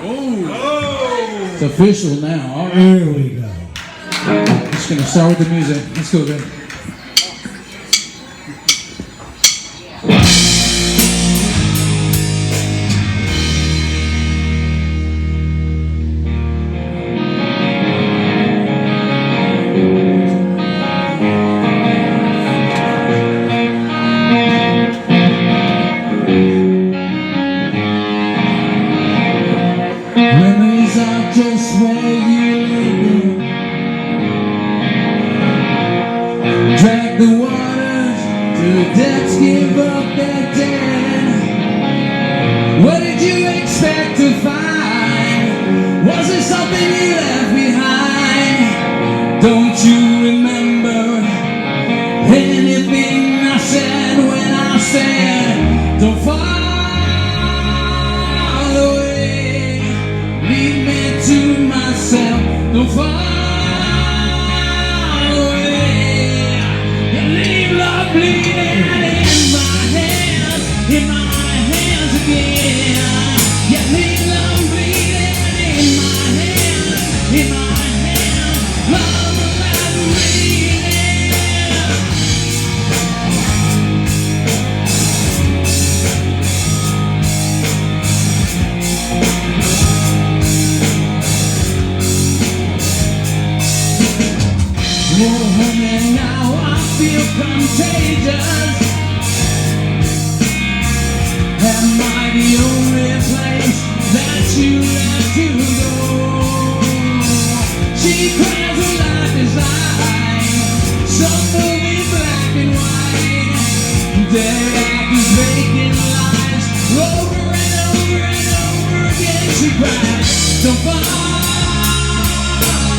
Oh. It's official now. All right. There we go. Just gonna start with the music. Let's go, guys. Memories are just where you live. Drag the waters to the depths, give up their dead. What did you expect to find? Was it something you left behind? Don't you remember anything I said when I said, don't fall away, leave me to myself, don't fall away, and leave love bleeding in my hands again. Yeah, leave love bleeding in my hands, love and bleeding. Oh, honey, now I feel contagious. Am I the only place that you have to go? She cries her life is like some movie black and white. Dead actors making lies over and over and over again. She cries, don't fall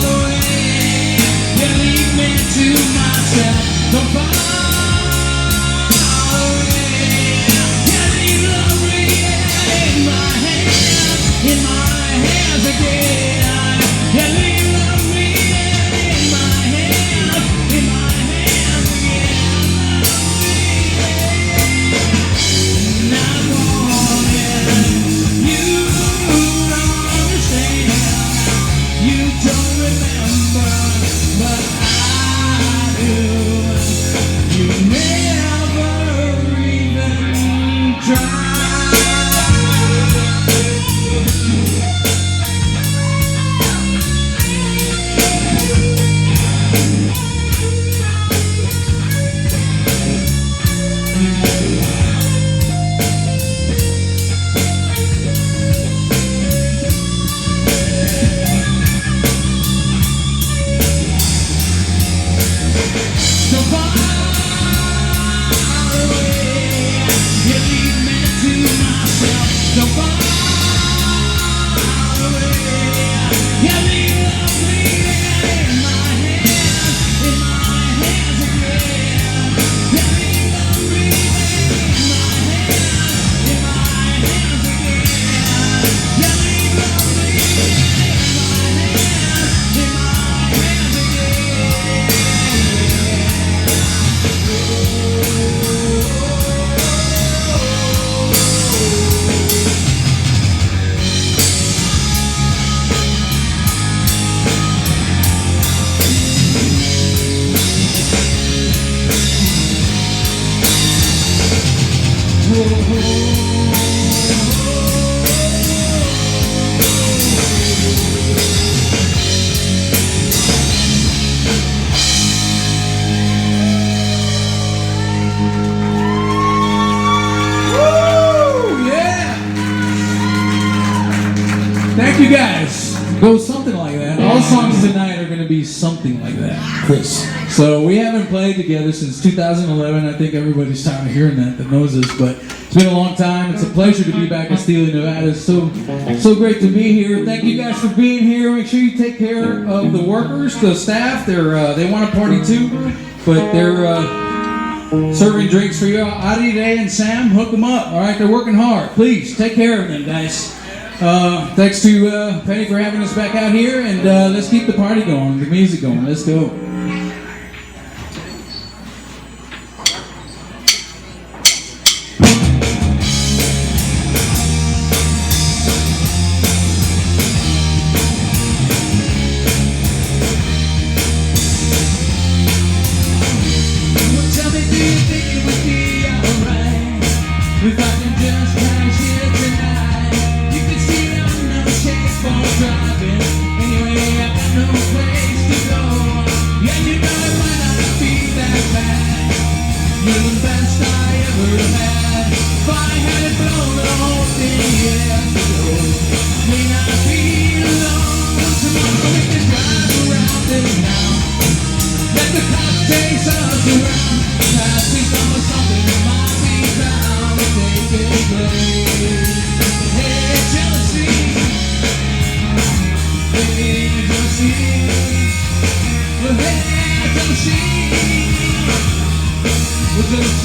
away, you leave me to myself, don't fall away, you leave love bleeding in my hands again. You leave love bleeding in my hands again. And I'm wanting you don't understand, you don't remember, but I do. You never even tried. So far away, you leave me to myself. So far away, you leave love bleeding in my hands again. You leave love bleeding in my hands again. You leave love bleeding in my hands Thank you guys. Go something like that. All songs tonight are going to be something like that, Chris. So we haven't played together since 2011. I think everybody's tired of hearing that knows us, but it's been a long time. It's a pleasure to be back in Steely, Nevada. It's so great to be here. Thank you guys for being here. Make sure you take care of the workers, the staff. They want to party too, but they're serving drinks for you. Adi, Day, and Sam, hook them up. All right, they're working hard. Please take care of them, guys. Thanks to Penny for having us back out here, and let's keep the party going, the music going. Let's go.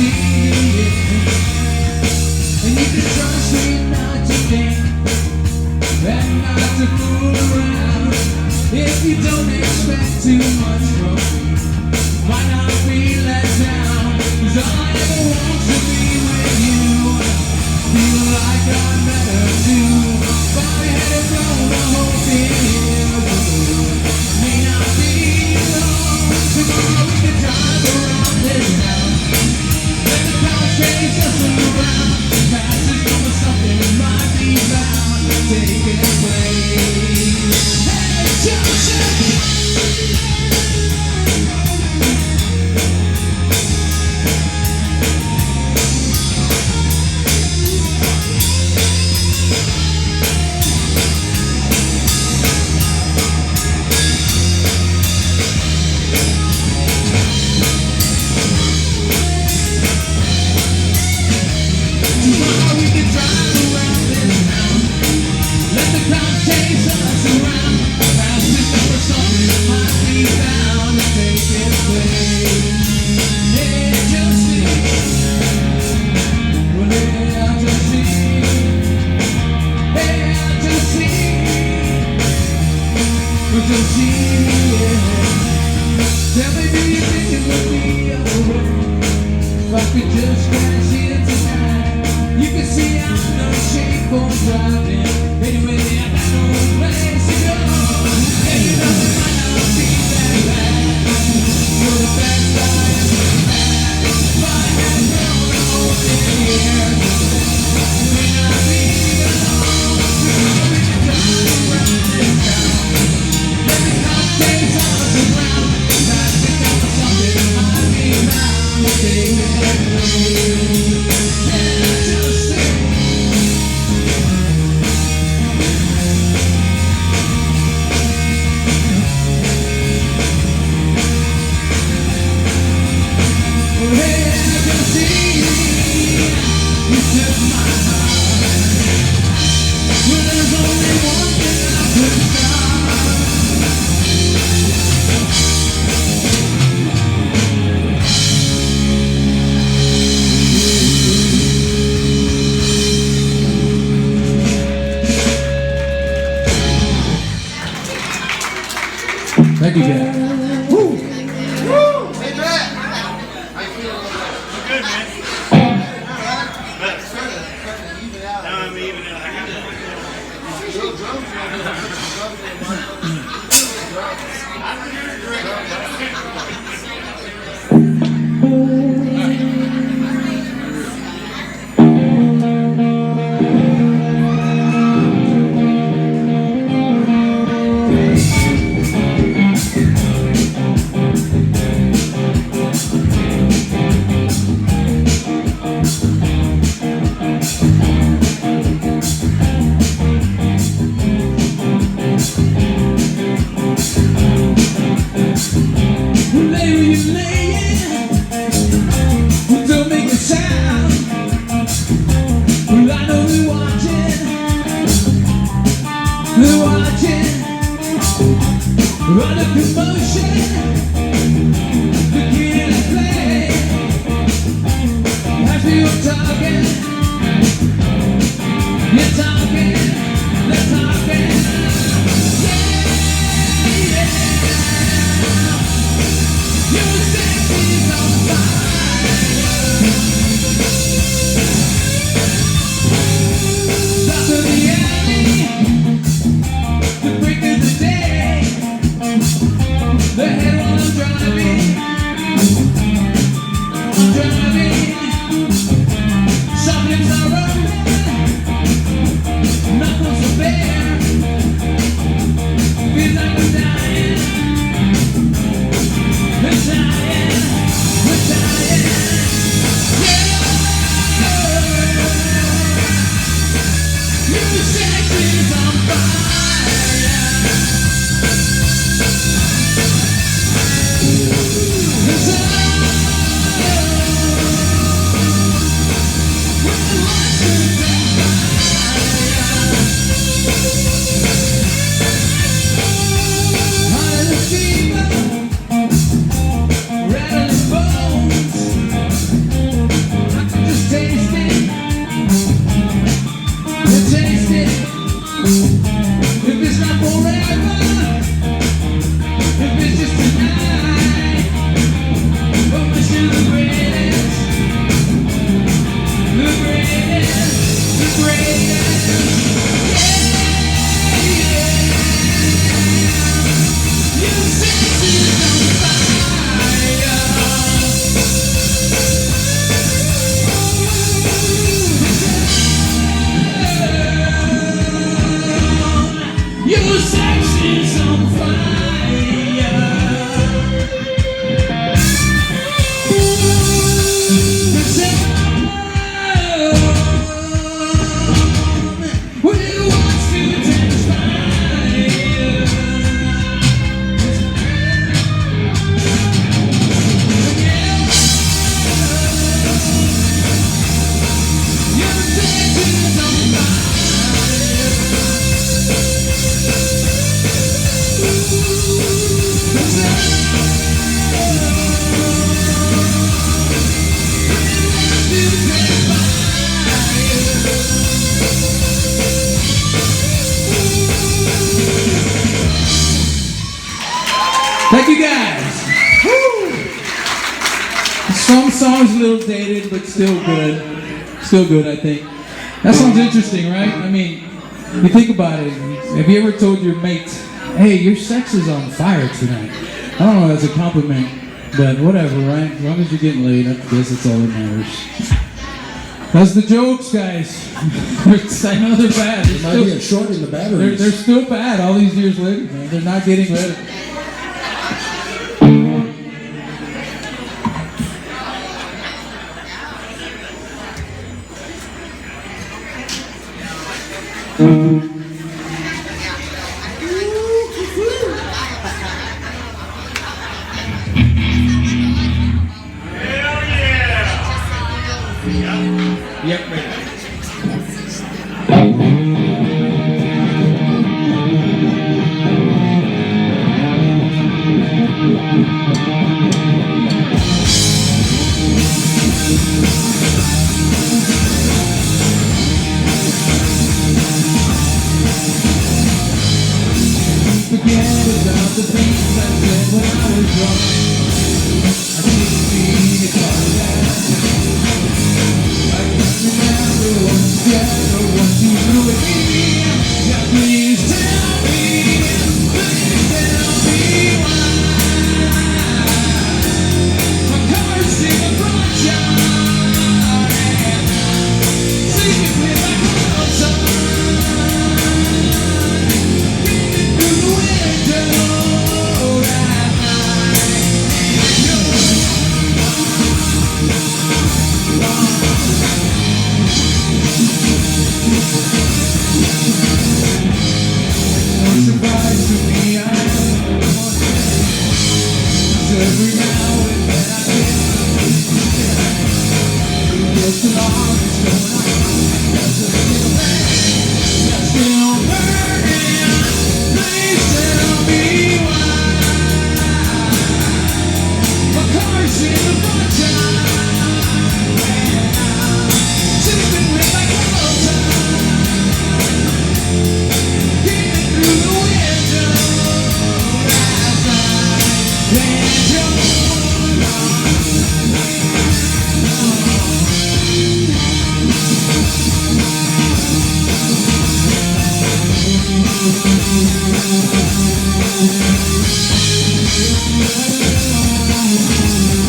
see it. And you can trust me not to think and not to fool around. If you don't expect too much from me, why not be let down? 'Cause all I ever want to be with you, feel like I'm better too. Body-headed blown, I hope it is. May not be long, tomorrow we can drive around this town. Let the clouds chase us around. Past is over, something might be found, taking place. Hey, Johnson! Tell me, do you think it would be alright if I could just crash here tonight? You can see I'm no shape for driving. Anyway, I got no place to go. And you know it might not be that bad. You're the best I ever had. If I had known all the years, it may not be long. We can drive around this town. Let the clock chase us around. Thank you, Dad. Woo! Woo! Hey, Matt! How you feeling? Good, man. Now I'm even in. Run a commotion, begin to play. As we were talking, you're talking, they're talking. Yeah, yeah. Your sex is on fire. Stop in the alley, the break of the day. The head while I'm driving, something's not rolling, knuckles are bare, feels like we're dying, we're dying, we're dying, yeah, your sex is on fire. Thank you guys. Woo! Some songs a little dated, but still good. Still good, I think. That song's interesting, right? I mean, you think about it. Have you ever told your mate, hey, your sex is on fire tonight? I don't know if that's a compliment, but whatever, right? As long as you're getting laid, I guess that's all that matters. That's the jokes, guys. I know they're bad. There might be a short in the batteries. They're still bad all these years later, man. They're not getting better. Yep, right. Forget about the things I said when I was drunk. I didn't mean to call that. I can't remember what you said or what you do with me. Yeah, please tell me why. My car's in the front yard and I'm sleeping with my clothes on. Surprise to me, I every now and then I get just along, it's going on. That's still burning. Please tell me why. My car's in the front yard and I'm sleeping with my clothes on. Through the window last night, and you're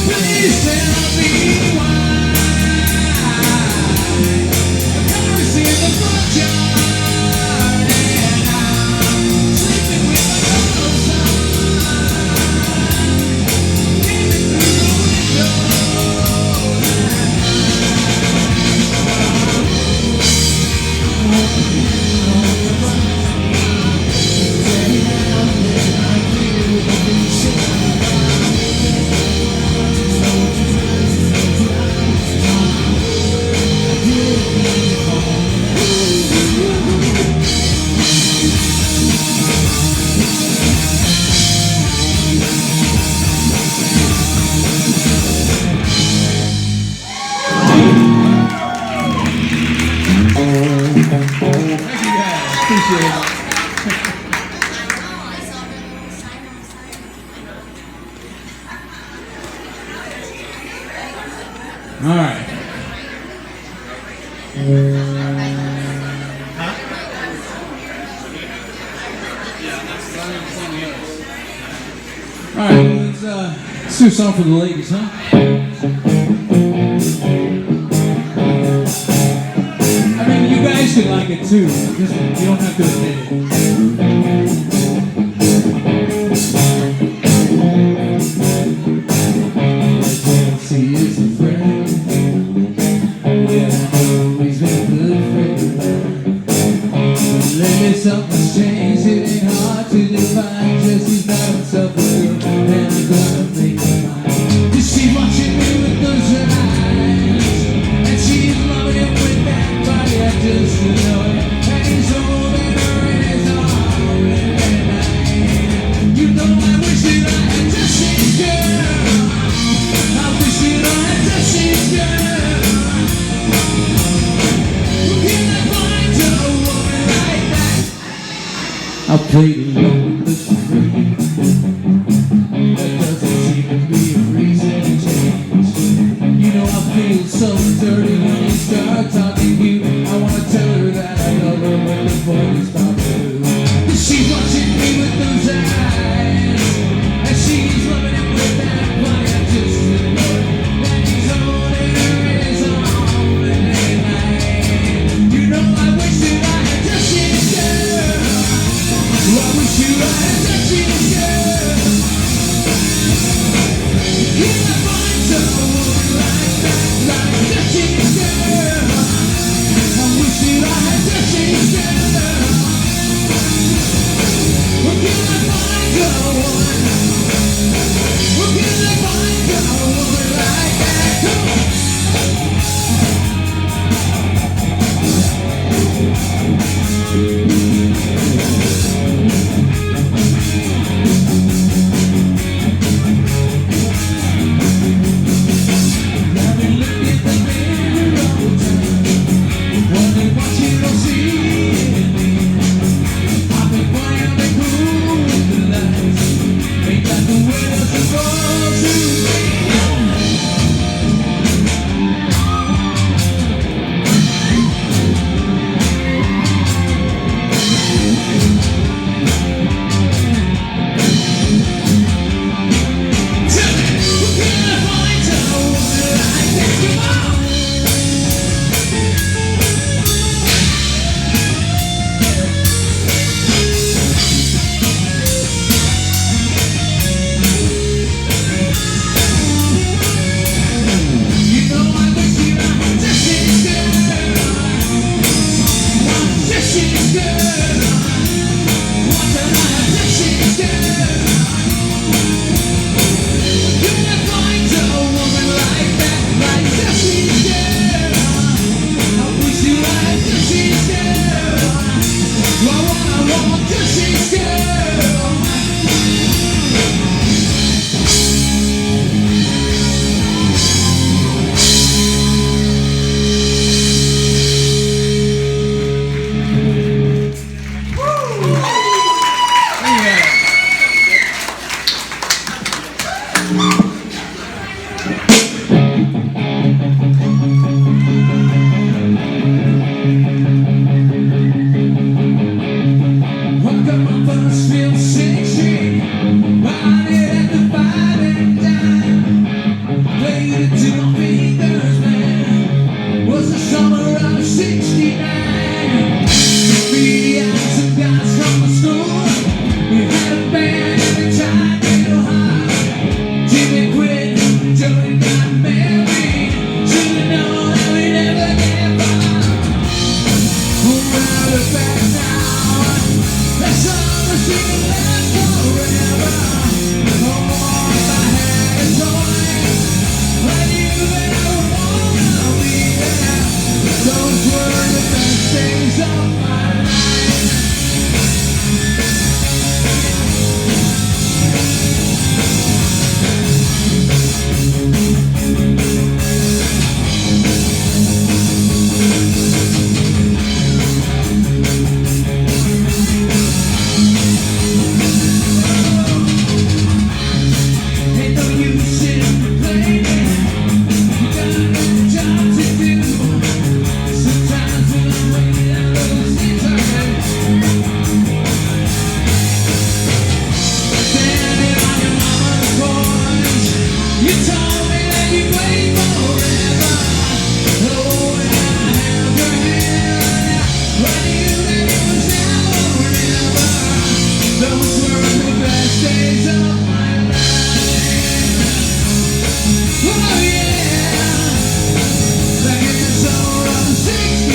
please tell me why. The car's in the front yard and I'm sleeping with my clothes on. Peeping through the window appreciate it. All right. All right, let's do a song for the ladies, huh? I mean, you guys could like it too. Just, you don't have to admit it. He is a friend. Yeah, he's been a good friend. Lately something's changed. It ain't hard to define. Just he's not himself a girl, and I'm gonna make her mine. Just she's watching me with those eyes, and she's loving him with that body. I just know it. And he's holding her in his arms every night. You know I wish that I had just his girl. I wish that I had just his girl. Who can I find a woman like that? I'll play the lonely string. California's barbecue. She's watching me with those eyes, and she's loving it with that fire just to know that he's holding her in his arms every night. You know I wish that I had touched this girl. I wish you I had touched this girl. Can I find someone like that, like touched this girl? I wish that I had touched this girl. Where can I find someone? Where can I find someone like that? Come on. I've been looking in the mirror all the time, wondering what you don't see in me. I've been playing the cool with the lights, ain't that the way it's supposed to be? Tell me, where can I find someone like that? Come on! You know I wish you I had touched this girl. Touched this girl. What can I have touched this girl? Can I find a woman like that, like touched this girl? I wish you I had touched this girl. I want touched this girl. I got my first real 16, bought it at the 5 and dime. Played it to my fingers, man. Was the summer of '69. Me and some guys from my school, we had a band every time in Ohio. Jimmy quit, Joey got married. Should've known that we'd never get by. Around the back now, that summer seemed to last forever. Oh, if I had a toy, I knew that I would wanna be there. Those were the best days of my life. Ain't no use in complaining. You got a job to do. Sometimes when I'm waiting, I lose interest. Standing on your mama's porch, you told me that you'd wait forever. Oh, when I held your hand, I knew that it was now or never. Those were the best days of my life. Oh yeah, back in the summer of '69.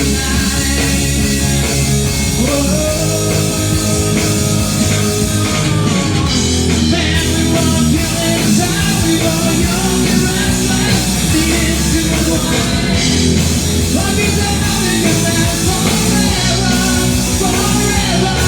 Man, we were killing time. We were young and restless. The issue was wide. Like you said, nothing can last forever, forever.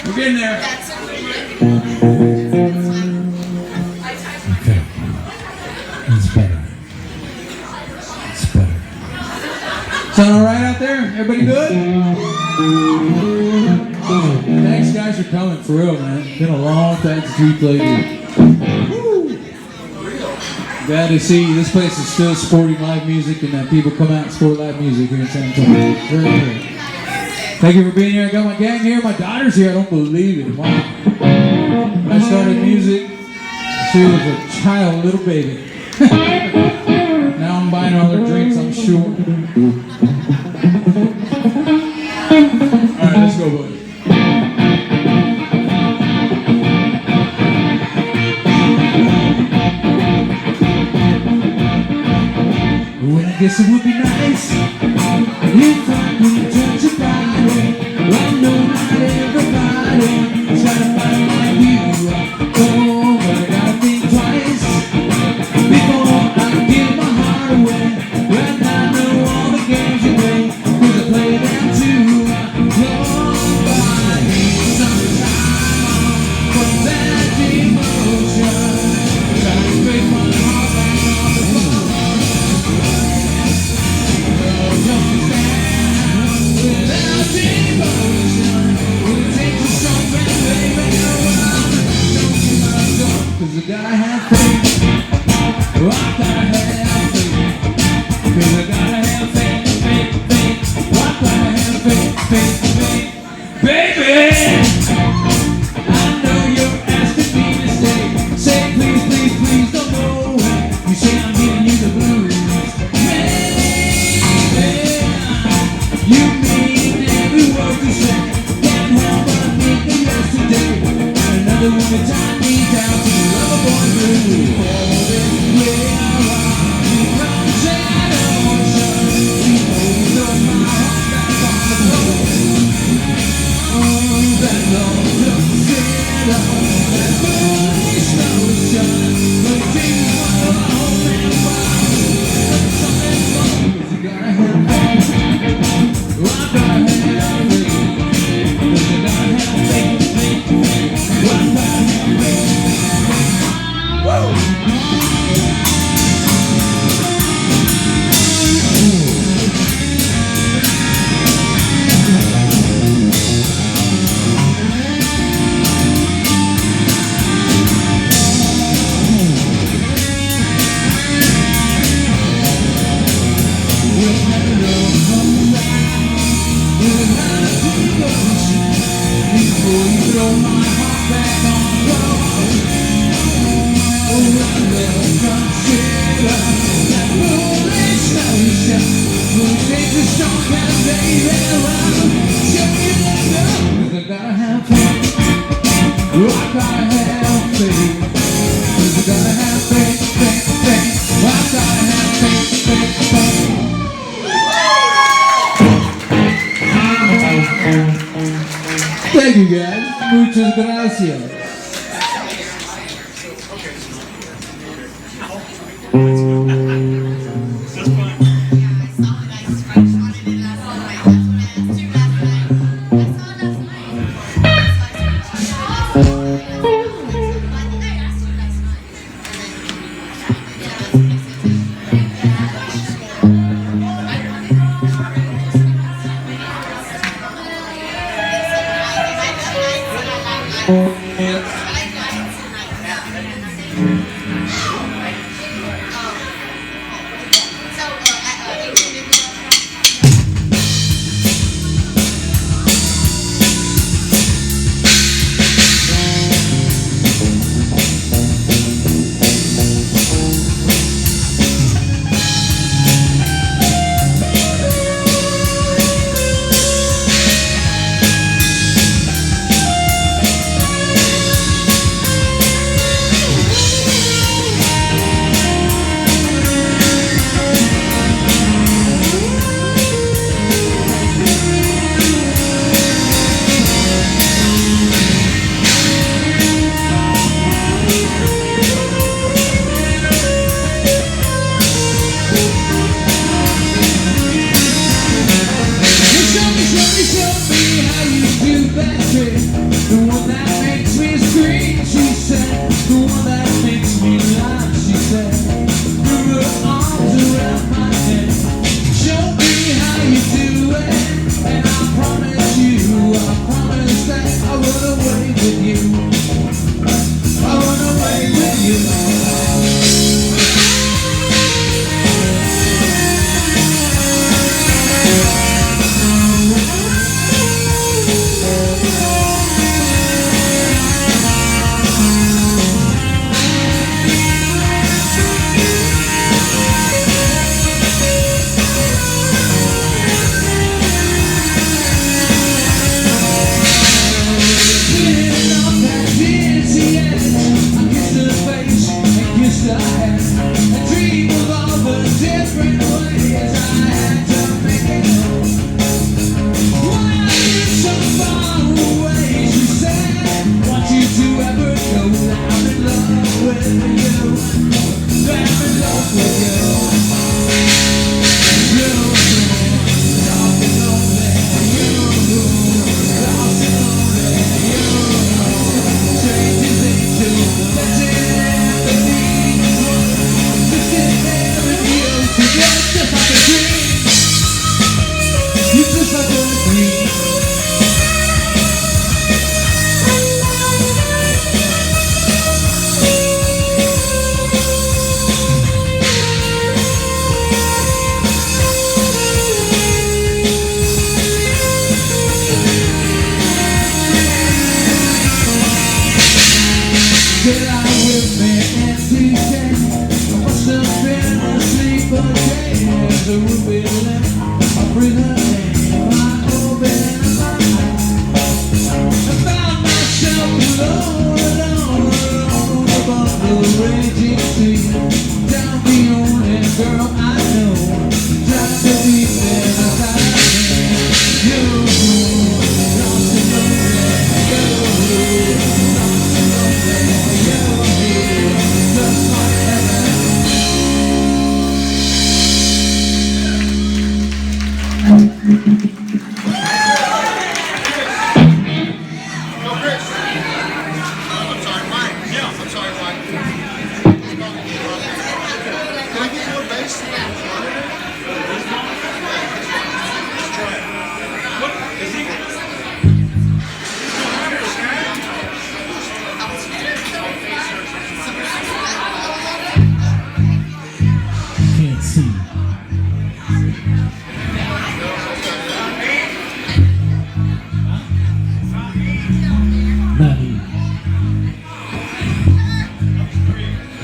We're getting there. Okay. It's better. It's better. Sound all right out there? Everybody good? Thanks, guys, for coming. For real, man. It's been a long time since we played here. Glad to see this place is still supporting live music and that people come out and support live music here in San Antonio. Very good. Thank you for being here. I got my gang here. My daughter's here. I don't believe it. Wow. When I started music, she was a child, a little baby. Now I'm buying all their drinks, I'm sure. All right, let's go, buddy. Well, I guess it would be nice if I could touch your body. I know not everybody's trying to find like you. Oh, but I gotta think twice before I give my heart away. Right now I know all the games you play, 'cause I play them too. Oh, but I need some time for that emotion. Trying to break my heart back on the floor. Cause I gotta have faith. Oh, I gotta have faith. Cause I gotta have faith, faith, faith. Oh, I gotta have faith, faith, faith. Baby, I know you're asking me to stay. Say please, please, please don't go away. You say I'm giving you the blues. Maybe you mean every word you say. Can't help but think of yesterday. Another one to tie me down to the lover boy blue. Hold it where you come that ocean. You hold my heart back on the floor. That love looks good on that foolish notion. But it takes one of our whole man wild. Something more, 'cause you gotta have faith. Oh, I gotta have faith. 'Cause you gotta have faith, faith, faith. Oh, I gotta have faith. Woo! Thank you guys. Muchas gracias.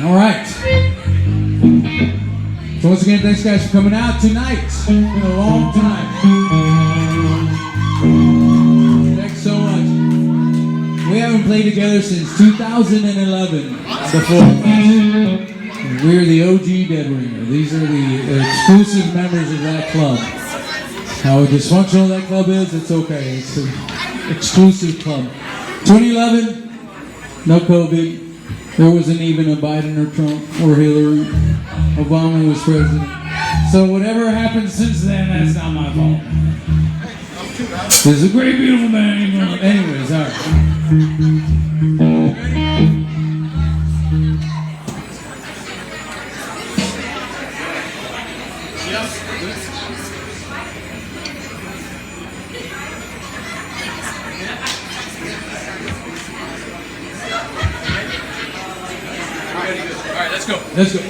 All right. So once again, thanks guys for coming out tonight. It's been a long time. Thanks so much. We haven't played together since 2011. We're the OG Dead Ringer. These are the exclusive members of that club. How dysfunctional that club is, it's okay. It's an exclusive club. 2011, no COVID. There wasn't even a Biden or Trump or Hillary. Obama was president. So whatever happened since then, that's not my fault. This is a great, beautiful man. Anyways, all right. All right, let's go. Let's go.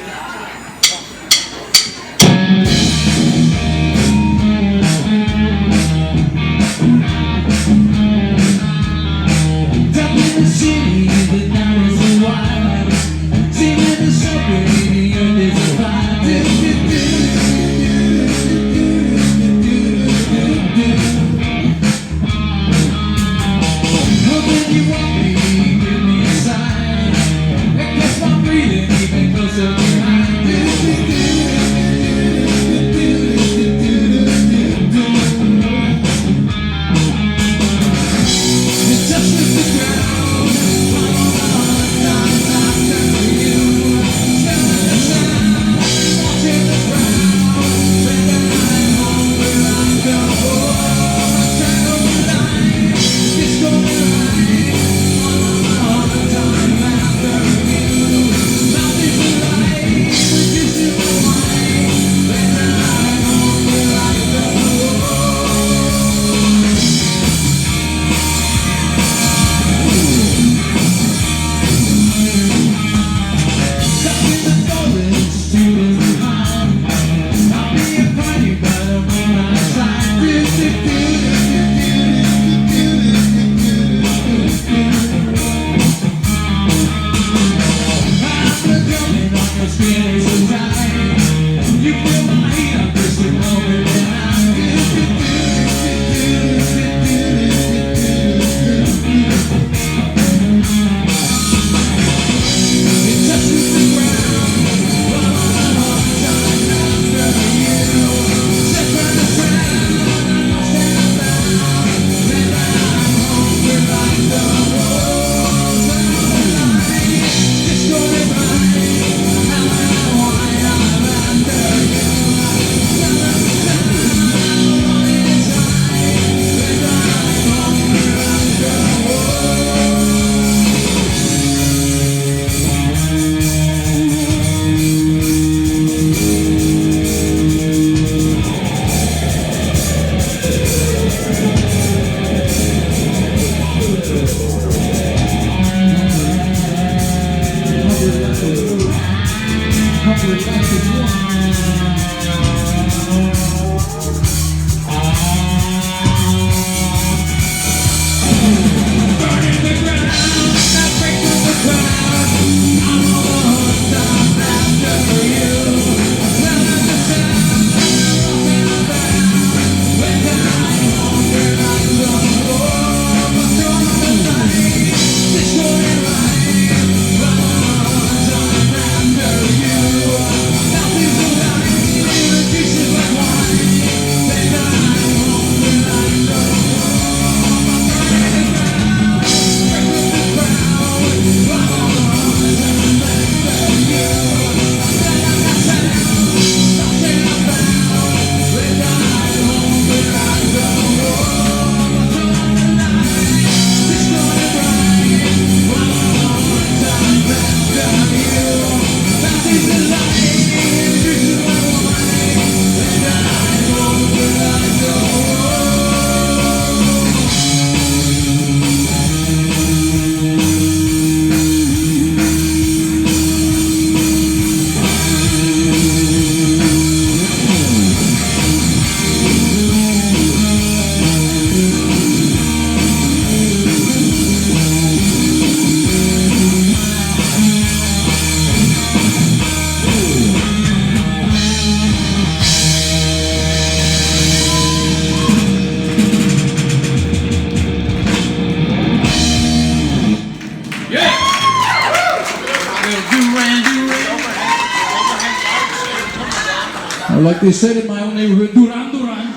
Or like they said in my own neighborhood, Duran Duran.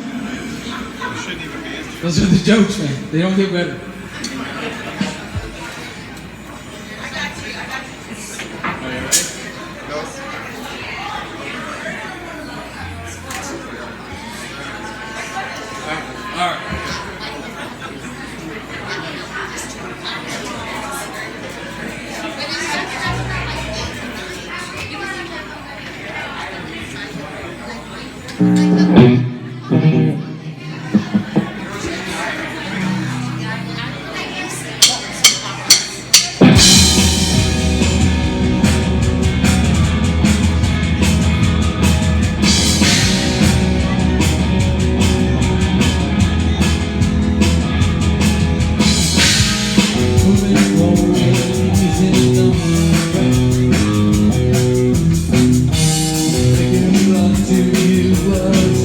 Those are the jokes, man. They don't get better. Love to you, love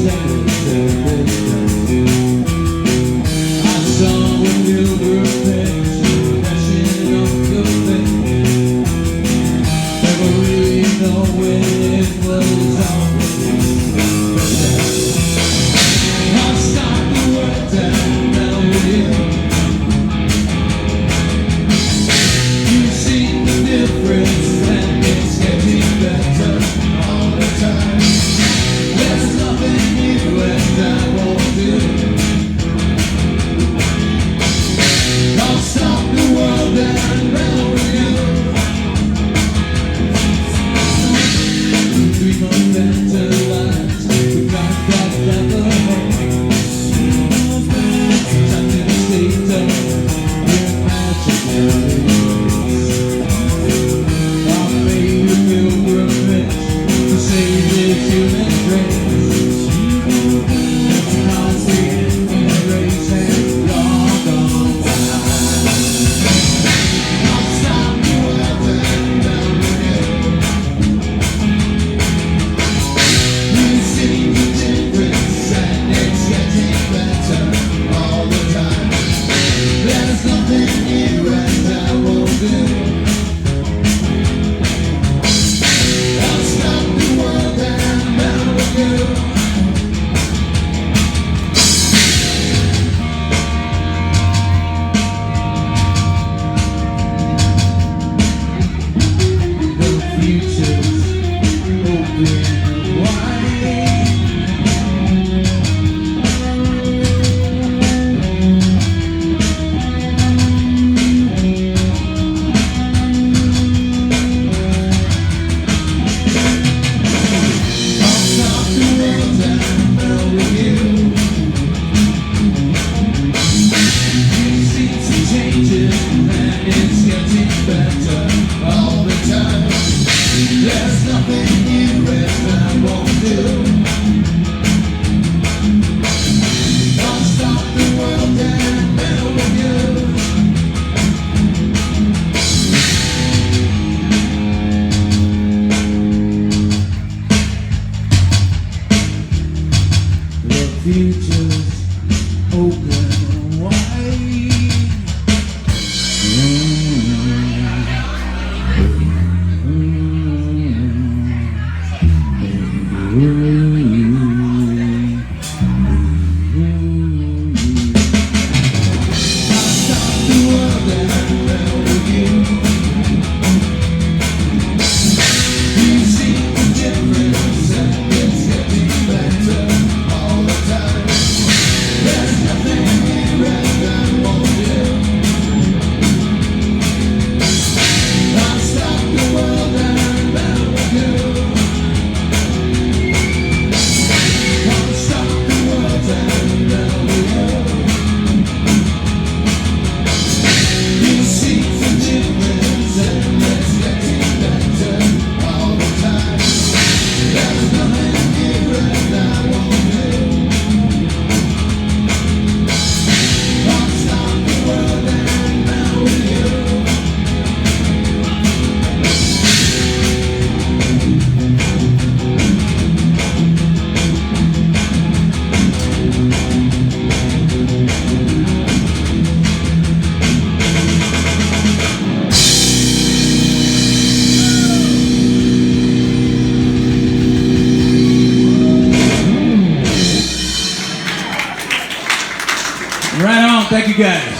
guys.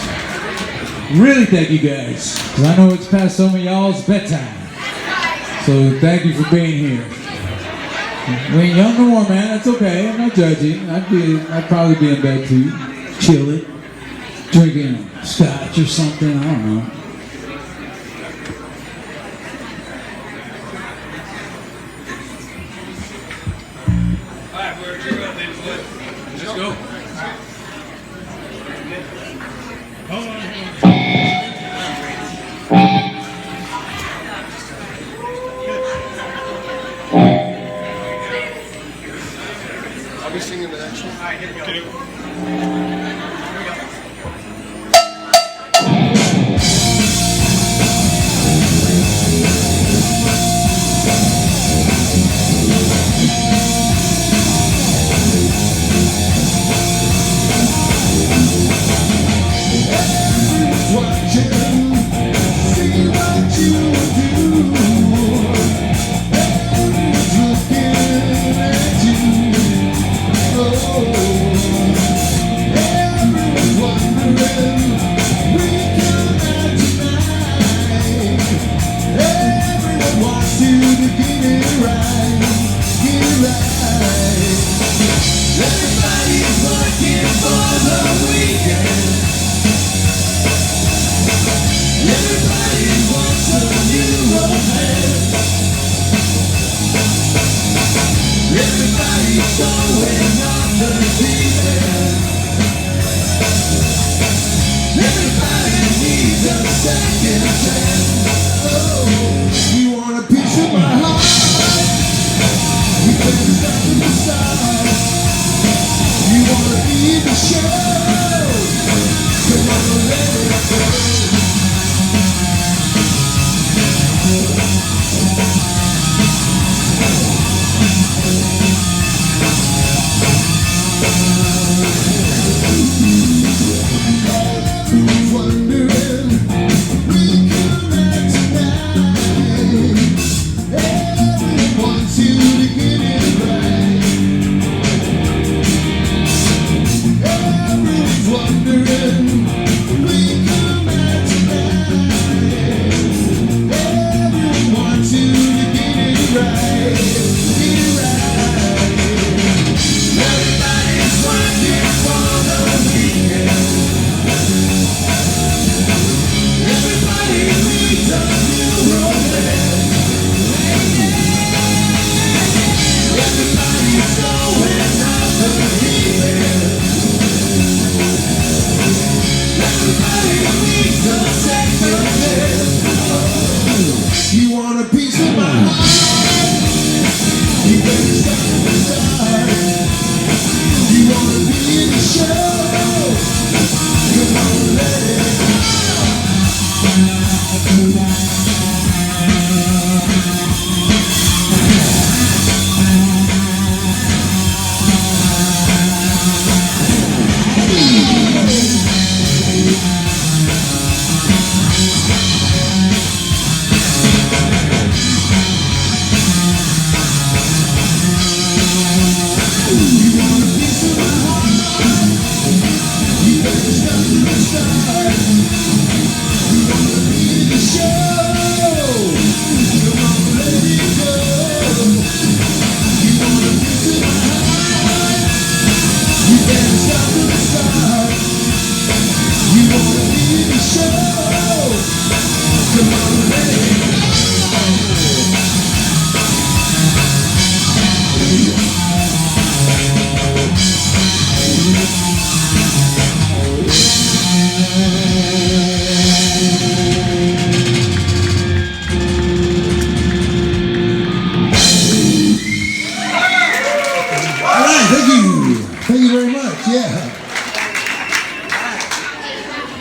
Really thank you guys. Because I know it's past some of y'all's bedtime. So thank you for being here. We ain't young no more, man. That's okay. I'm not judging. I'd probably be in bed too. Chilling. Drinking scotch or something. I don't know. Alright, we're up then. Let's go. Hold on. I'll be singing the next one. Alright, here we go.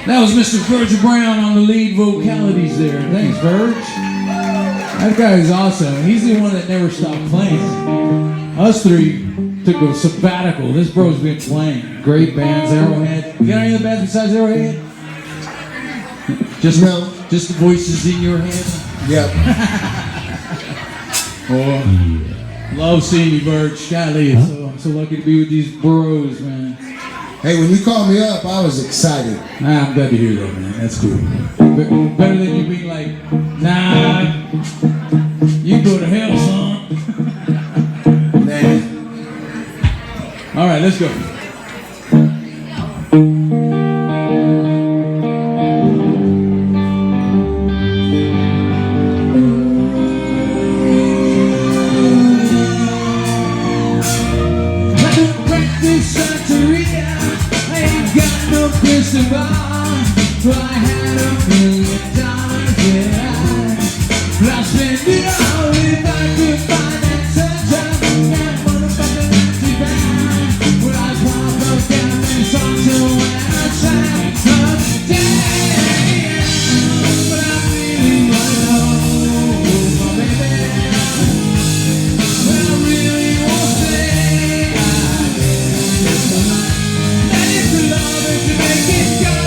That was Mr. Virgil Brown on the lead vocalities there. Thanks, Virg. That guy is awesome. He's the one that never stopped playing. Us three took a sabbatical. This bro's been playing. Great bands, Arrowhead. You got any other bands besides Arrowhead? Just the voices in your head? Yep. Oh, love seeing you, Virg. Golly, I'm so lucky to be with these bros, man. Hey, when you called me up, I was excited. I'm glad to hear that, man. That's cool. Better than you being like, nah, you go to hell, son. Man. All right, let's go. Well, I had $1 million, yeah. But I'd spend it all if I could find that sunshine. That motherfucker not too bad. Well, I'd walk up down and talk to when I sang someday. But I really wanna know, my baby. But I really wanna say that it's the love that you make it go.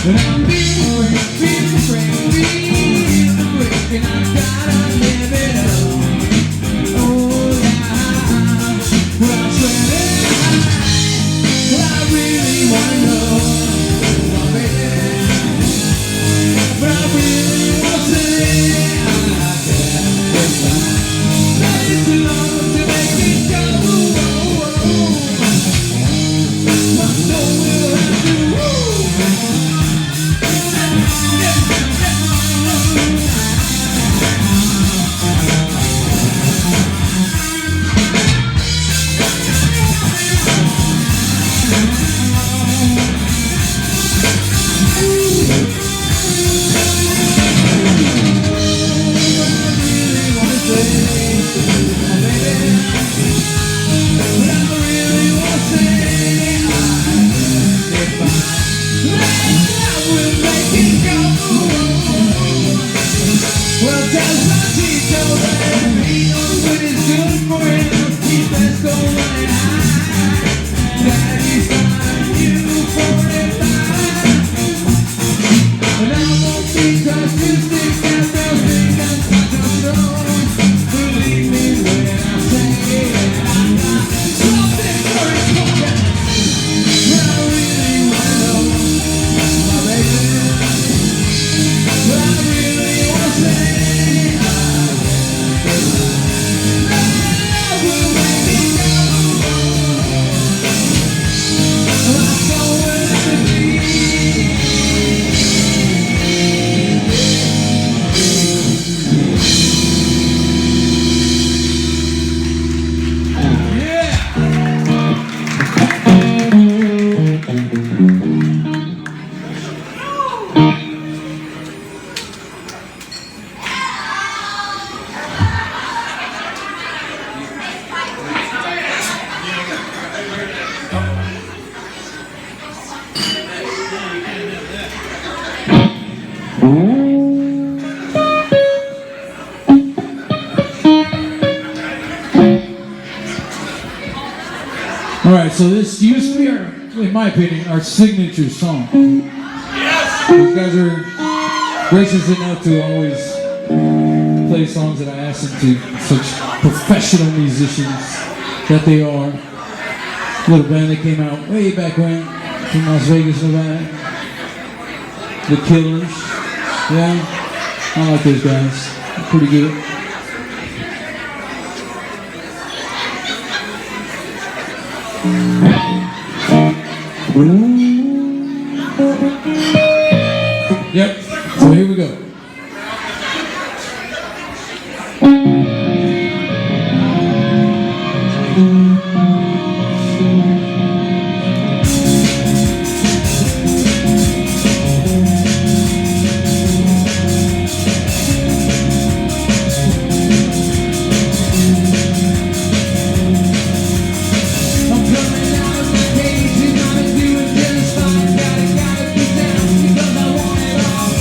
But I'm feeling great, and I gotta live it up. Oh yeah, well I swear that I really wanna know, oh, baby. But I really wanna say that it's love to make it go. My soul will have to. All right, so this used to be our, in my opinion, our signature song. Yes! These guys are gracious enough to always play songs that I ask them to. Such professional musicians that they are. Little band that came out way back when from Las Vegas, Nevada. The Killers. Yeah, I like those guys. They're pretty good. Yep, so here we go. Doing just fine, gotta be down because I want it all.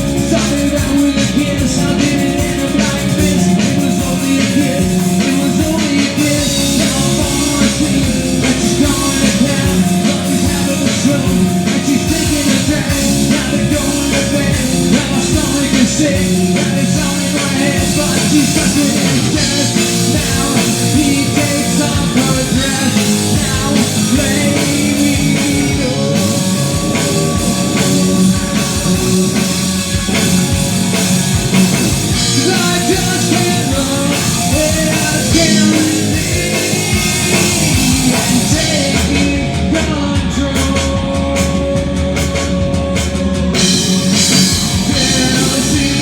just can't look where I can and taking control. Jealousy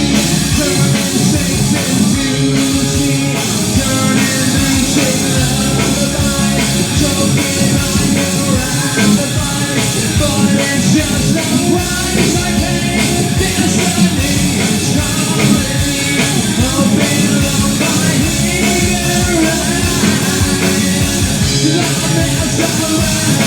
turning saints into sea, turning lucid lullabies, choking on your alibis. But it's just a price I pay. Destiny is calling me, hoping along my eager eyes. Love is the right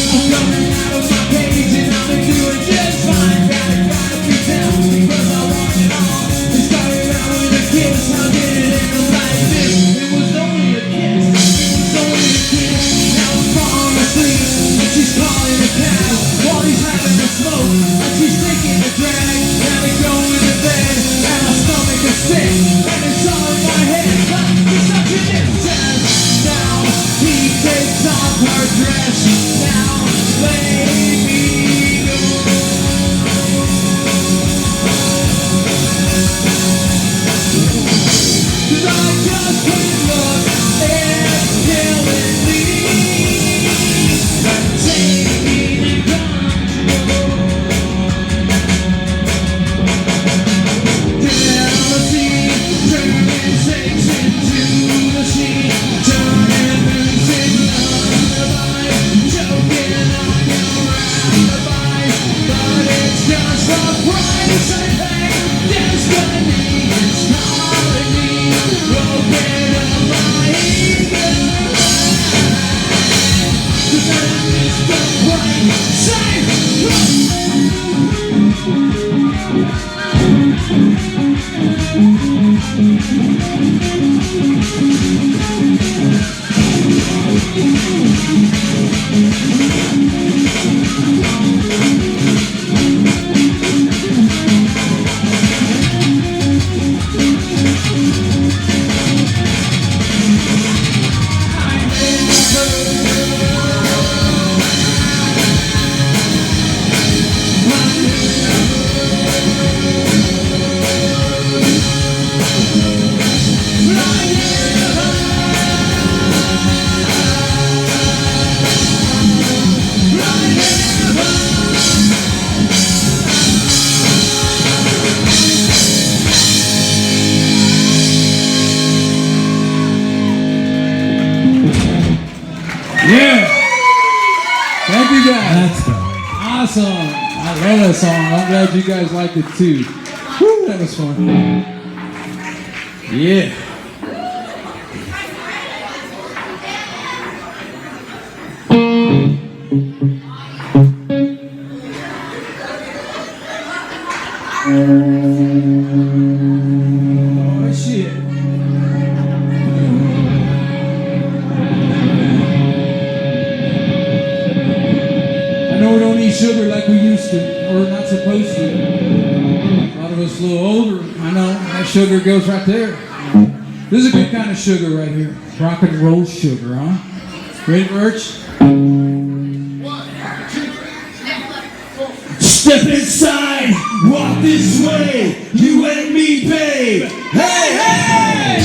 I'm coming out of my cage and I've been doing just fine. Gotta be down because I want it all. It started out with a kiss. How did it end up like this? It was only a kiss. It was only a kiss. Now I'm falling asleep and she's calling a cab while he's having a smoke and she's taking a drag. Now we go into bed and my stomach is sick and it's all in my head. But it's such an intense. Now he takes off her dress. Now let me go. 'Cause I just can't look, it's killing me. Taking control. Jealousy turning saints into the sea, turning lucid lullabies, choking on your alibis. But it's just a price I pay. Destiny is calling me, open up my eager eyes. 'Cause I missed the right side. Yeah. Thank you guys. That's better. Awesome. I love that song. I'm glad you guys liked it too. Woo, that was fun. Yeah. Oh shit. I know we don't eat sugar like we used to, or not supposed to. A lot of us a little older. I know that sugar goes right there. This is a good kind of sugar right here. Rock and roll sugar, huh? Ready, Birch? Step inside, walk this way, you and me, babe. Hey, hey!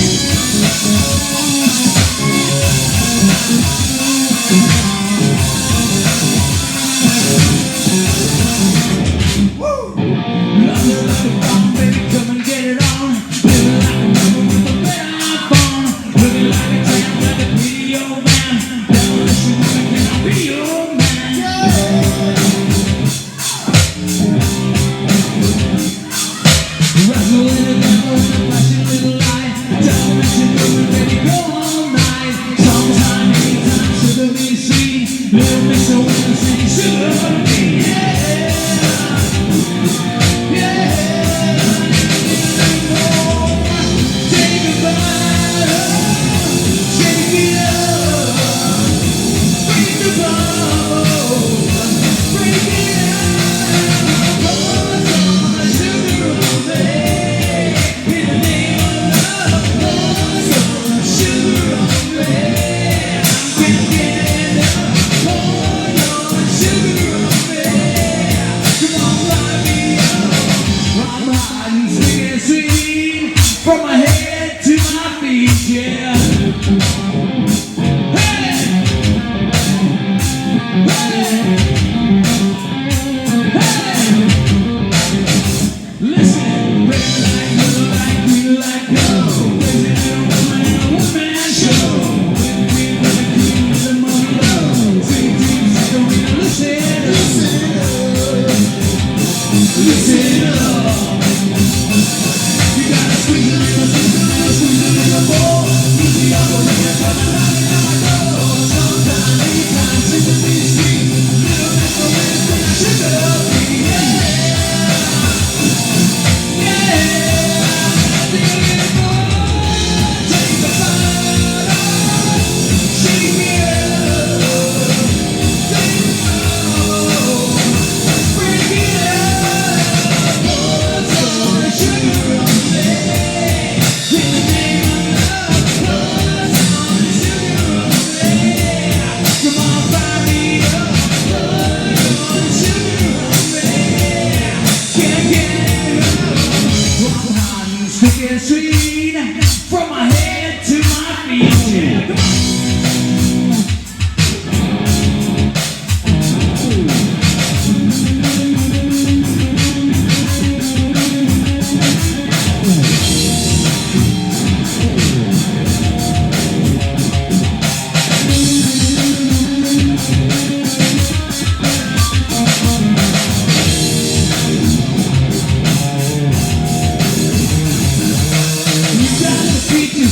Woo! Looking like a bomb, baby, come and get it on. Living like a woman with a bed on my phone. Looking like a champ, like a video man. Demolition woman, can I be your man? Wrestle in the devil in a flashing little light.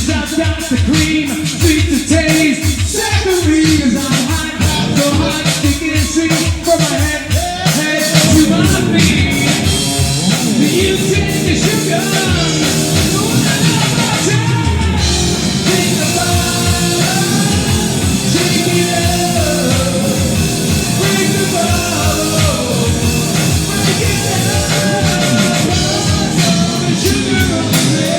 I've got the cream, sweet to taste, savory, 'cause I'm hot, so hot, sticky and sweet, from my head to my feet. You take the sugar, one at a time. Take the bottle, take it up, break the bottle, break it down. Pour the sugar on me.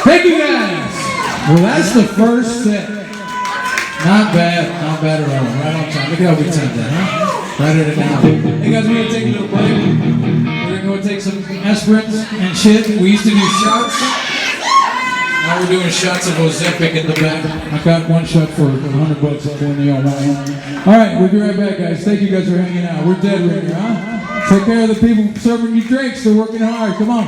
Thank you guys. Well, that's the first set. Not bad at all. Right on time. Look at how we timed that, huh? Right at an hour. Hey guys, we're gonna take a little break. We're gonna go take some aspirins and shit. We used to do shots. Now we're doing shots of Ozempic in the back. I got one shot for $100 if any of y'all want one. All right, we'll be right back, guys. Thank you guys for hanging out. We're dead right here, huh? Take care of the people serving you drinks. They're working hard. Come on.